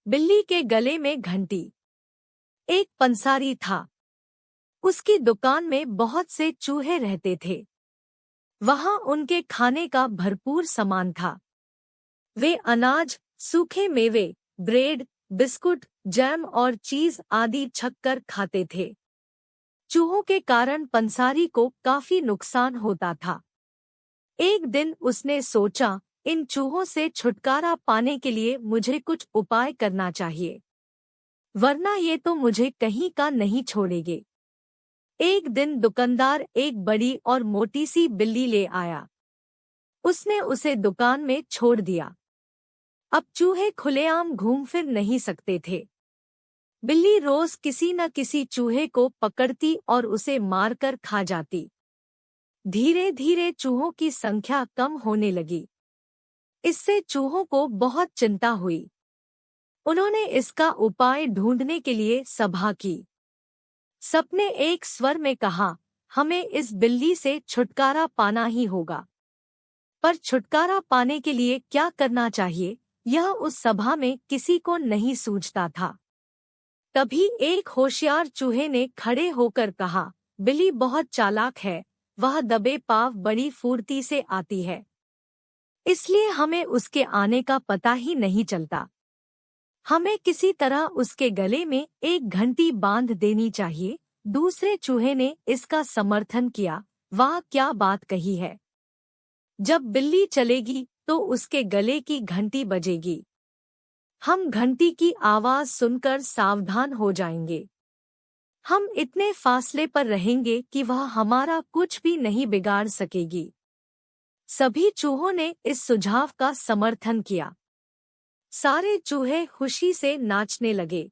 बिल्ली के गले में घंटी। एक पंसारी था। उसकी दुकान में बहुत से चूहे रहते थे। वहां उनके खाने का भरपूर सामान था। वे अनाज, सूखे मेवे, ब्रेड, बिस्कुट, जैम और चीज आदि छककर खाते थे। चूहों के कारण पंसारी को काफी नुकसान होता था। एक दिन उसने सोचा, इन चूहों से छुटकारा पाने के लिए मुझे कुछ उपाय करना चाहिए, वरना ये तो मुझे कहीं का नहीं छोड़ेंगे। एक दिन दुकानदार एक बड़ी और मोटी सी बिल्ली ले आया। उसने उसे दुकान में छोड़ दिया। अब चूहे खुलेआम घूम फिर नहीं सकते थे। बिल्ली रोज किसी न किसी चूहे को पकड़ती और उसे मारकर खा जाती। धीरे धीरे चूहों की संख्या कम होने लगी। इससे चूहों को बहुत चिंता हुई। उन्होंने इसका उपाय ढूंढने के लिए सभा की। सबने एक स्वर में कहा, हमें इस बिल्ली से छुटकारा पाना ही होगा। पर छुटकारा पाने के लिए क्या करना चाहिए, यह उस सभा में किसी को नहीं सूझता था। तभी एक होशियार चूहे ने खड़े होकर कहा, बिल्ली बहुत चालाक है, वह दबे पांव बड़ी फुर्ती से आती है, इसलिए हमें उसके आने का पता ही नहीं चलता। हमें किसी तरह उसके गले में एक घंटी बांध देनी चाहिए। दूसरे चूहे ने इसका समर्थन किया, वाह क्या बात कही है। जब बिल्ली चलेगी तो उसके गले की घंटी बजेगी। हम घंटी की आवाज सुनकर सावधान हो जाएंगे। हम इतने फासले पर रहेंगे कि वह हमारा कुछ भी नहीं बिगाड़ सकेगी। सभी चूहों ने इस सुझाव का समर्थन किया। सारे चूहे खुशी से नाचने लगे।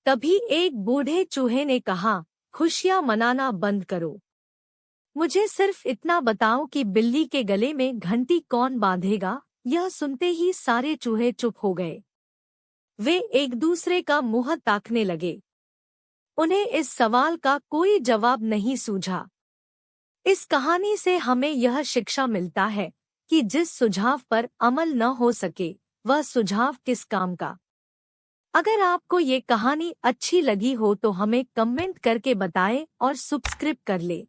तभी एक बूढ़े चूहे ने कहा, खुशियां मनाना बंद करो। मुझे सिर्फ इतना बताओ कि बिल्ली के गले में घंटी कौन बांधेगा। यह सुनते ही सारे चूहे चुप हो गए। वे एक दूसरे का मुंह ताकने लगे। उन्हें इस सवाल का कोई जवाब नहीं सूझा। इस कहानी से हमें यह शिक्षा मिलता है कि जिस सुझाव पर अमल न हो सके, वह सुझाव किस काम का। अगर आपको ये कहानी अच्छी लगी हो तो हमें कमेंट करके बताएं और सब्सक्राइब कर ले।